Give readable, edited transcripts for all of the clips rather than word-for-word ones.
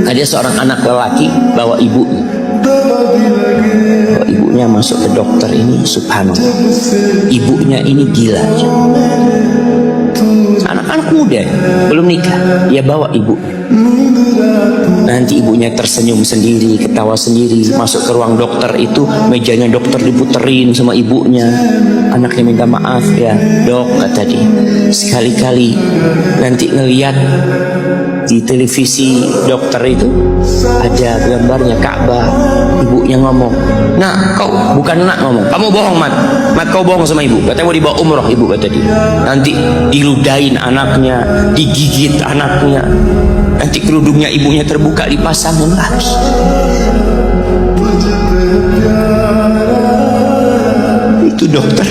Ada seorang anak lelaki bawa ibunya. Bawa ibunya masuk ke dokter ini, subhanallah. Ibunya ini gila. Anak-anak muda, belum nikah, dia bawa ibu. Nanti ibunya tersenyum sendiri, ketawa sendiri. Masuk ke ruang dokter itu, mejanya dokter diputerin sama ibunya. Anaknya minta maaf ya, dok, kata dia. Sekali-kali nanti ngeliat di televisi dokter itu ada gambarnya Ka'bah. Ibunya ngomong, nak, kau bukan nak ngomong, kamu bohong, mat, kau bohong sama ibu. Katanya mau dibawa umroh ibu, kata dia. Nanti diludahin anaknya, digigit anaknya, nanti kerudungnya ibunya terbuka, dipasangin lagi. Itu dokter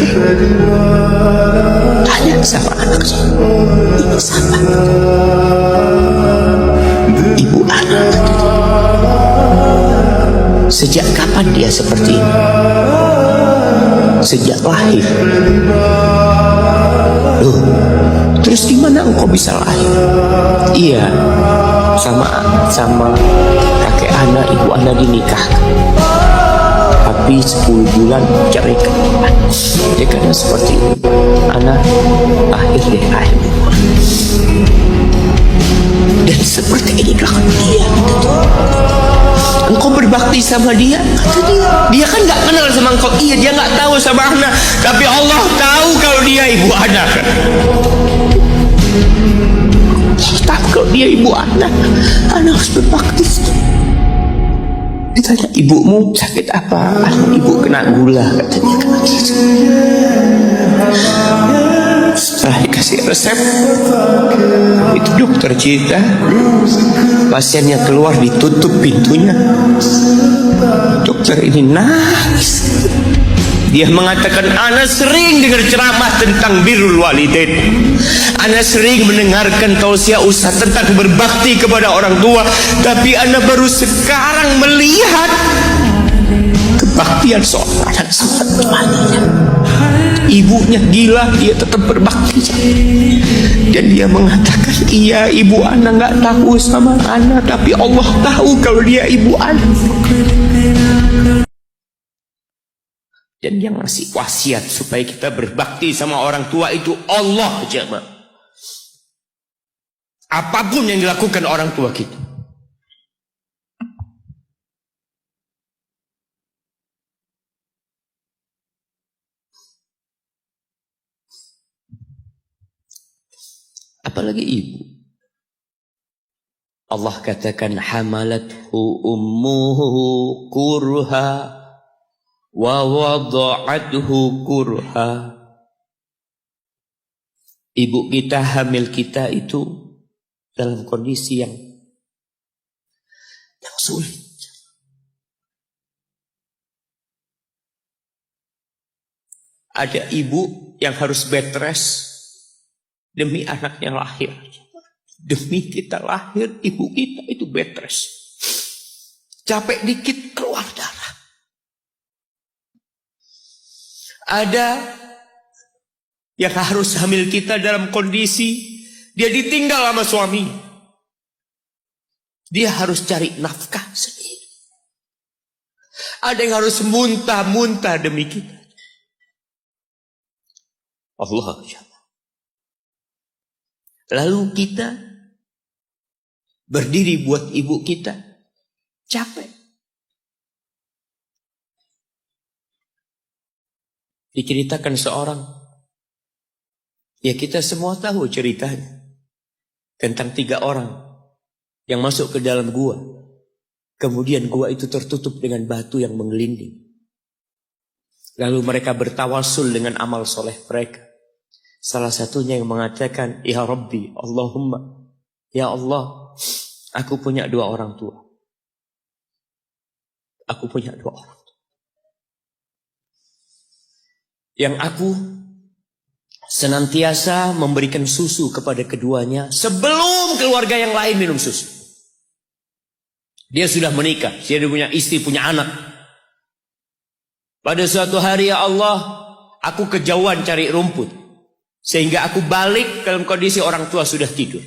tanya sama anaknya, ini siapa? Ibu anak. Sejak kapan dia seperti ini? Sejak lahir. Loh, terus gimana engkau bisa lahir? Iya, sama kakek anak, ibu anak dinikahkan, tapi 10 bulan cerai. Dia karena seperti ini, anak lahir deh lahir. Dan seperti ini kelakuan dia. Engkau berbakti sama dia, kata dia kan nggak kenal sama engkau. Iya, dia nggak tahu sama anak, tapi Allah tahu kalau dia ibu anak. Tahu kalau dia ibu anak harus berbakti. Ditanya, ibumu sakit apa? Ibu kena gula, katanya. Setelah dikasih resep, itu dokter cerita, pasiennya keluar, ditutup pintunya. Dokter ini nangis. Dia mengatakan, ana sering dengar ceramah tentang birrul walidain, ana sering mendengarkan tausiah ustaz tentang berbakti kepada orang tua, tapi ana baru sekarang melihat kebaktian seorang anak sama tuanya. Ibunya gila, dia tetap berbakti. Dan dia mengatakan, iya, ibu anak nggak tahu sama anak, tapi Allah tahu kalau dia ibu anak. Dan yang ngasih wasiat supaya kita berbakti sama orang tua itu Allah aja, Mak. Apapun yang dilakukan orang tua kita. Apalagi ibu. Allah katakan, hamalathu ummuhu kurha wa wada'athu kurha. Ibu kita, hamil kita itu dalam kondisi yang sulit. Ada ibu yang harus bed rest demi anaknya lahir. Demi kita lahir, ibu kita itu bed rest. Capek dikit keluar darah. Ada yang harus hamil kita dalam kondisi dia ditinggal sama suami. Dia harus cari nafkah sendiri. Ada yang harus muntah-muntah demi kita. Allah. Lalu kita berdiri buat ibu kita, capek. Diceritakan seorang, ya kita semua tahu ceritanya, tentang 3 orang yang masuk ke dalam gua. Kemudian gua itu tertutup dengan batu yang menggelinding. Lalu mereka bertawasul dengan amal soleh mereka. Salah satunya yang mengatakan, ya Rabbi, Allahumma, ya Allah, aku punya 2 orang tua. Aku punya 2 orang tua. Yang aku senantiasa memberikan susu kepada keduanya sebelum keluarga yang lain minum susu. Dia sudah menikah, dia punya istri, punya anak. Pada suatu hari, ya Allah, aku kejauhan cari rumput. Sehingga aku balik dalam kondisi orang tua sudah tidur.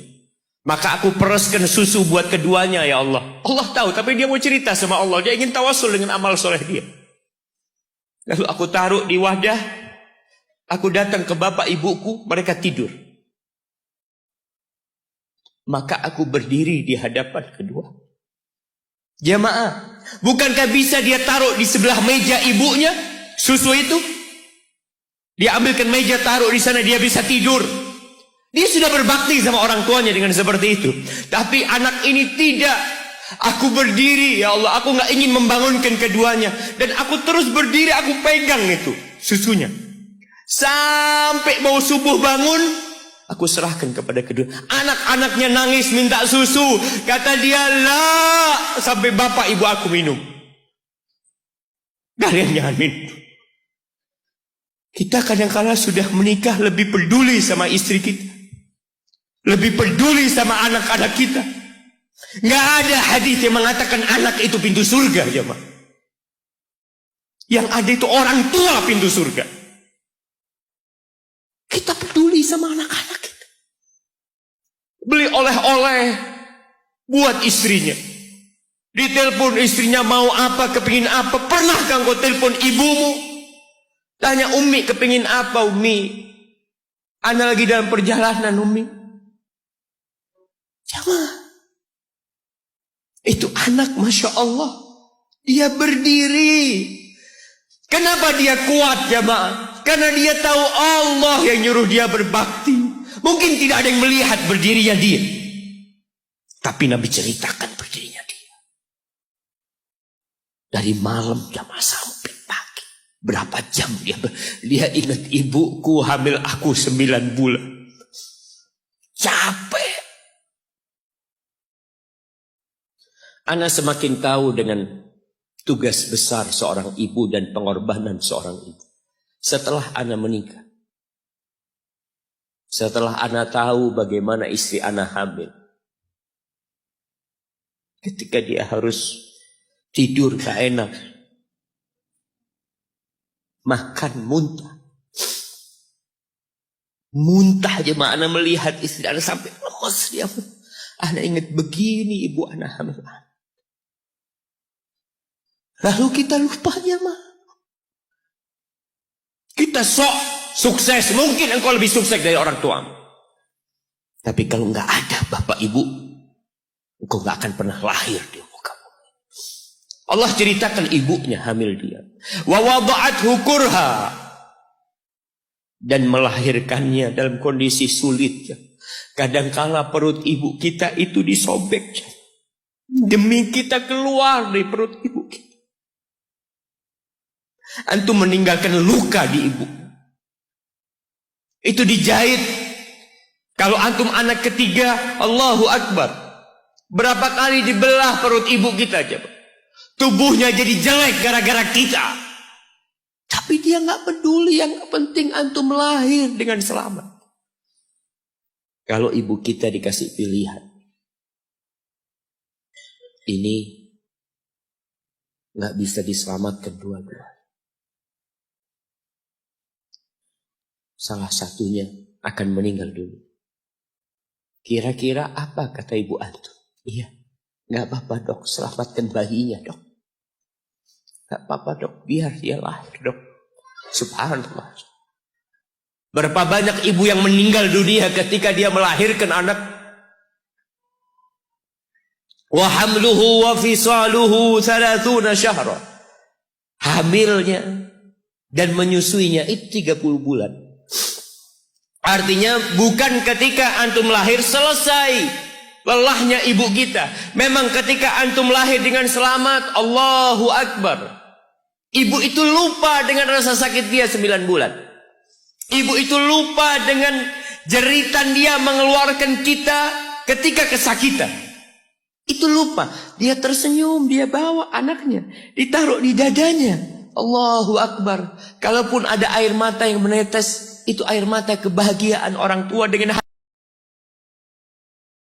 Maka aku pereskan susu buat keduanya ya Allah. Allah tahu, tapi dia mau cerita sama Allah. Dia ingin tawasul dengan amal soleh dia. Lalu aku taruh di wadah. Aku datang ke bapak ibuku, mereka tidur. Maka aku berdiri di hadapan kedua. Jamaah, bukankah bisa dia taruh di sebelah meja ibunya susu itu? Dia ambilkan meja, taruh di sana, dia bisa tidur. Dia sudah berbakti sama orang tuanya dengan seperti itu. Tapi anak ini tidak. Aku berdiri, ya Allah, aku gak ingin membangunkan keduanya. Dan aku terus berdiri, aku pegang itu susunya. Sampai mau subuh bangun, aku serahkan kepada kedua. Anak-anaknya nangis minta susu. Kata dia, lah, sampai bapak ibu aku minum. Kalian jangan minum. Kita kadang-kala sudah menikah lebih peduli sama istri kita. Lebih peduli sama anak-anak kita. Nggak ada hadis yang mengatakan anak itu pintu surga, jemaah. Yang ada itu orang tua pintu surga. Kita peduli sama anak-anak kita. Beli oleh-oleh buat istrinya. Ditelepon istrinya mau apa, kepingin apa. Pernahkah engkau telepon ibumu? Tanya, Umi kepingin apa, Umi? Ana lagi dalam perjalanan, Umi. Jamaah, itu anak, Masya Allah, dia berdiri. Kenapa dia kuat, jamaah? Karena dia tahu Allah yang nyuruh dia berbakti. Mungkin tidak ada yang melihat berdirinya dia, tapi Nabi ceritakan berdirinya dia. Dari malam jamaah sampai pagi. Berapa jam dia ingat, ibuku hamil aku 9 bulan. Capek. Ana semakin tahu dengan tugas besar seorang ibu dan pengorbanan seorang ibu. Setelah Ana menikah. Setelah Ana tahu bagaimana istri Ana hamil. Ketika dia harus tidur gak enak. Makan muntah. Muntah aja Ana melihat istri Ana sampai lemas dia. Ana ingat begini ibu Ana hamil. Lalu kita lupa jemaah. Kita sok sukses. Mungkin engkau lebih sukses dari orang tua. Tapi kalau enggak ada bapak ibu, engkau enggak akan pernah lahir di muka bumi. Allah ceritakan ibunya hamil dia. Wa wada'athu kurha. Dan melahirkannya dalam kondisi sulit. Kadangkala perut ibu kita itu disobek. Demi kita keluar dari perut ibu kita. Antum meninggalkan luka di ibu. Itu dijahit. Kalau antum anak ketiga, Allahu Akbar. Berapa kali dibelah perut ibu kita coba. Tubuhnya jadi jelek gara-gara kita. Tapi dia nggak peduli, yang penting antum lahir dengan selamat. Kalau ibu kita dikasih pilihan, ini nggak bisa diselamatkan dua-dua. Salah satunya akan meninggal dulu. Kira-kira apa kata ibu antum? Iya, nggak apa-apa dok, selamatkan bayinya dok. Nggak apa-apa dok, biar dia lahir dok. Subhanallah. Berapa banyak ibu yang meninggal dunia ketika dia melahirkan anak. Wa hamluhu wa fisaluhu 30 syahra. Hamilnya dan menyusuinya itu 30 bulan. Artinya bukan ketika antum lahir selesai lelahnya ibu kita. Memang ketika antum lahir dengan selamat, Allahu Akbar. Ibu itu lupa dengan rasa sakit dia 9 bulan. Ibu itu lupa dengan jeritan dia mengeluarkan kita ketika kesakitan. Itu lupa. Dia tersenyum, dia bawa anaknya, ditaruh di dadanya. Allahu Akbar. Kalaupun ada air mata yang menetes, itu air mata kebahagiaan orang tua dengan